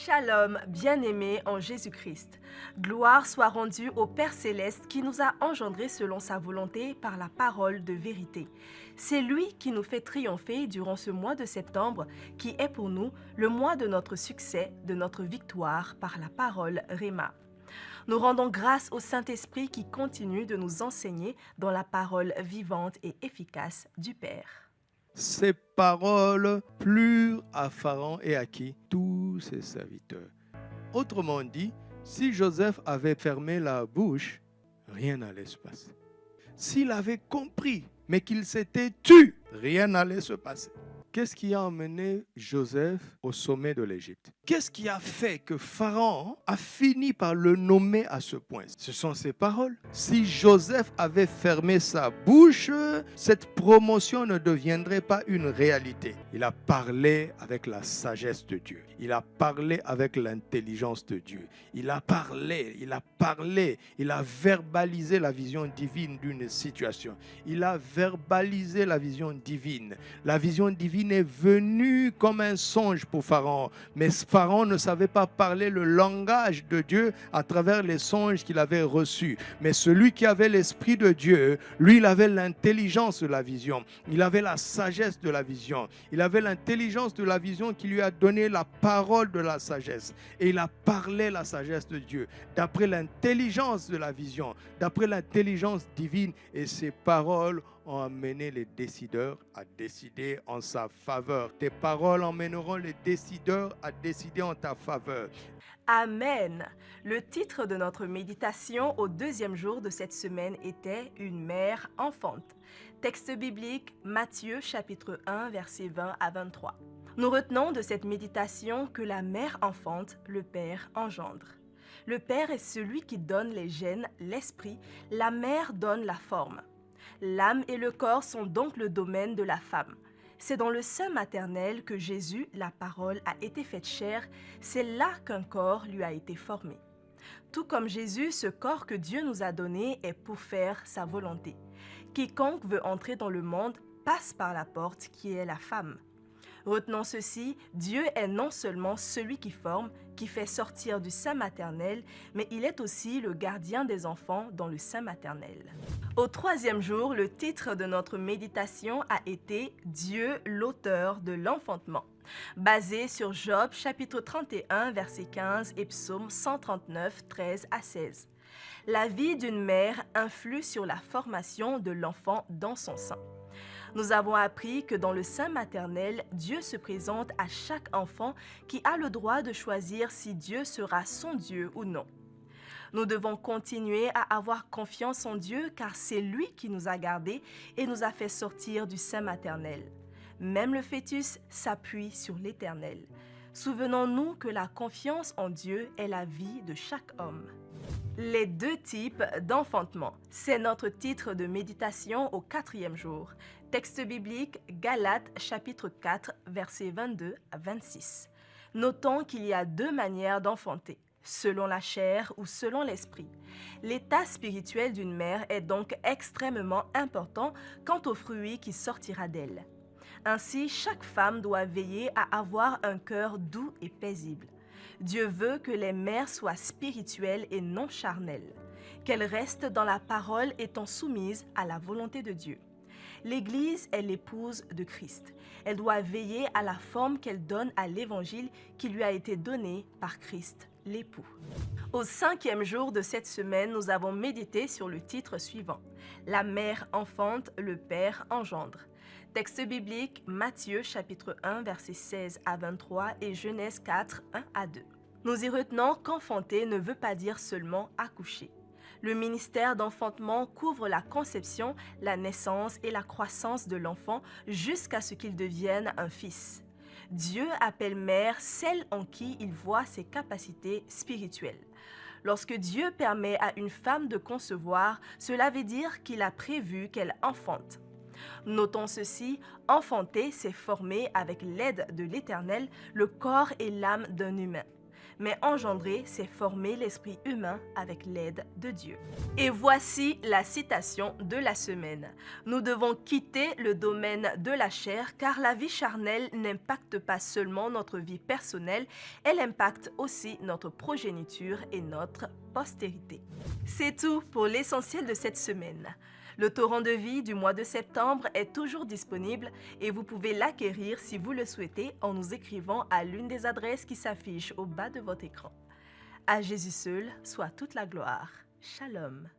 Shalom, bien-aimés en Jésus-Christ. Gloire soit rendue au Père Céleste qui nous a engendrés selon sa volonté par la parole de vérité. C'est lui qui nous fait triompher durant ce mois de septembre qui est pour nous le mois de notre succès, de notre victoire par la parole Réma. Nous rendons grâce au Saint-Esprit qui continue de nous enseigner dans la parole vivante et efficace du Père. Ces paroles plurent à Pharaon et à qui? Tous ses serviteurs. Autrement dit, si Joseph avait fermé la bouche, rien n'allait se passer. S'il avait compris, mais qu'il s'était tu, rien n'allait se passer. Qu'est-ce qui a emmené Joseph au sommet de l'Égypte? Qu'est-ce qui a fait que Pharaon a fini par le nommer à ce point? Ce sont ses paroles. Si Joseph avait fermé sa bouche, cette promotion ne deviendrait pas une réalité. Il a parlé avec la sagesse de Dieu. Il a parlé avec l'intelligence de Dieu. Il a verbalisé la vision divine d'une situation. Il a verbalisé la vision divine. La vision divine est venue comme un songe pour Pharaon. Mais Pharaon ne savait pas parler le langage de Dieu à travers les songes qu'il avait reçus. Mais celui qui avait l'Esprit de Dieu, lui, il avait l'intelligence de la vision. Il avait la sagesse de la vision. Il avait l'intelligence de la vision qui lui a donné la parole de la sagesse. Et il a parlé la sagesse de Dieu d'après l'intelligence de la vision, d'après l'intelligence divine. Et ces paroles ont amené les décideurs à décider en sa faveur. Tes paroles emmèneront les décideurs à décider en ta faveur. Amen. Le titre de notre méditation au deuxième jour de cette semaine était « Une mère enfante ». Texte biblique, Matthieu chapitre 1, versets 20 à 23. Nous retenons de cette méditation que la mère enfante, le Père engendre. Le Père est celui qui donne les gènes, l'esprit, la mère donne la forme. L'âme et le corps sont donc le domaine de la femme. C'est dans le sein maternel que Jésus, la parole, a été faite chair. C'est là qu'un corps lui a été formé. Tout comme Jésus, ce corps que Dieu nous a donné est pour faire sa volonté. Quiconque veut entrer dans le monde passe par la porte qui est la femme. Retenons ceci, Dieu est non seulement celui qui forme, qui fait sortir du sein maternel, mais il est aussi le gardien des enfants dans le sein maternel. Au troisième jour, le titre de notre méditation a été « Dieu, l'auteur de l'enfantement », basé sur Job chapitre 31, verset 15 et Psaume 139, 13 à 16. La vie d'une mère influe sur la formation de l'enfant dans son sein. Nous avons appris que dans le sein maternel, Dieu se présente à chaque enfant qui a le droit de choisir si Dieu sera son Dieu ou non. Nous devons continuer à avoir confiance en Dieu car c'est lui qui nous a gardés et nous a fait sortir du sein maternel. Même le fœtus s'appuie sur l'Éternel. Souvenons-nous que la confiance en Dieu est la vie de chaque homme. Les deux types d'enfantement, c'est notre titre de méditation au quatrième jour. Texte biblique, Galates chapitre 4, versets 22 à 26. Notons qu'il y a deux manières d'enfanter, selon la chair ou selon l'esprit. L'état spirituel d'une mère est donc extrêmement important quant au fruit qui sortira d'elle. Ainsi, chaque femme doit veiller à avoir un cœur doux et paisible. Dieu veut que les mères soient spirituelles et non charnelles, qu'elles restent dans la parole étant soumises à la volonté de Dieu. L'Église est l'épouse de Christ. Elle doit veiller à la forme qu'elle donne à l'Évangile qui lui a été donné par Christ, l'époux. Au cinquième jour de cette semaine, nous avons médité sur le titre suivant « La mère enfante, le Père engendre ». Texte biblique, Matthieu chapitre 1, versets 16 à 23 et Genèse 4, 1 à 2. Nous y retenons qu'enfanter ne veut pas dire seulement accoucher. Le ministère d'enfantement couvre la conception, la naissance et la croissance de l'enfant jusqu'à ce qu'il devienne un fils. Dieu appelle mère celle en qui il voit ses capacités spirituelles. Lorsque Dieu permet à une femme de concevoir, cela veut dire qu'il a prévu qu'elle enfante. Notons ceci, enfanter, c'est former avec l'aide de l'Éternel le corps et l'âme d'un humain. mais engendrer, c'est former l'esprit humain avec l'aide de Dieu. Et voici la citation de la semaine. Nous devons quitter le domaine de la chair car la vie charnelle n'impacte pas seulement notre vie personnelle, elle impacte aussi notre progéniture et notre postérité. C'est tout pour l'essentiel de cette semaine. Le torrent de vie du mois de septembre est toujours disponible et vous pouvez l'acquérir si vous le souhaitez en nous écrivant à l'une des adresses qui s'affichent au bas de votre écran. À Jésus seul soit toute la gloire. Shalom.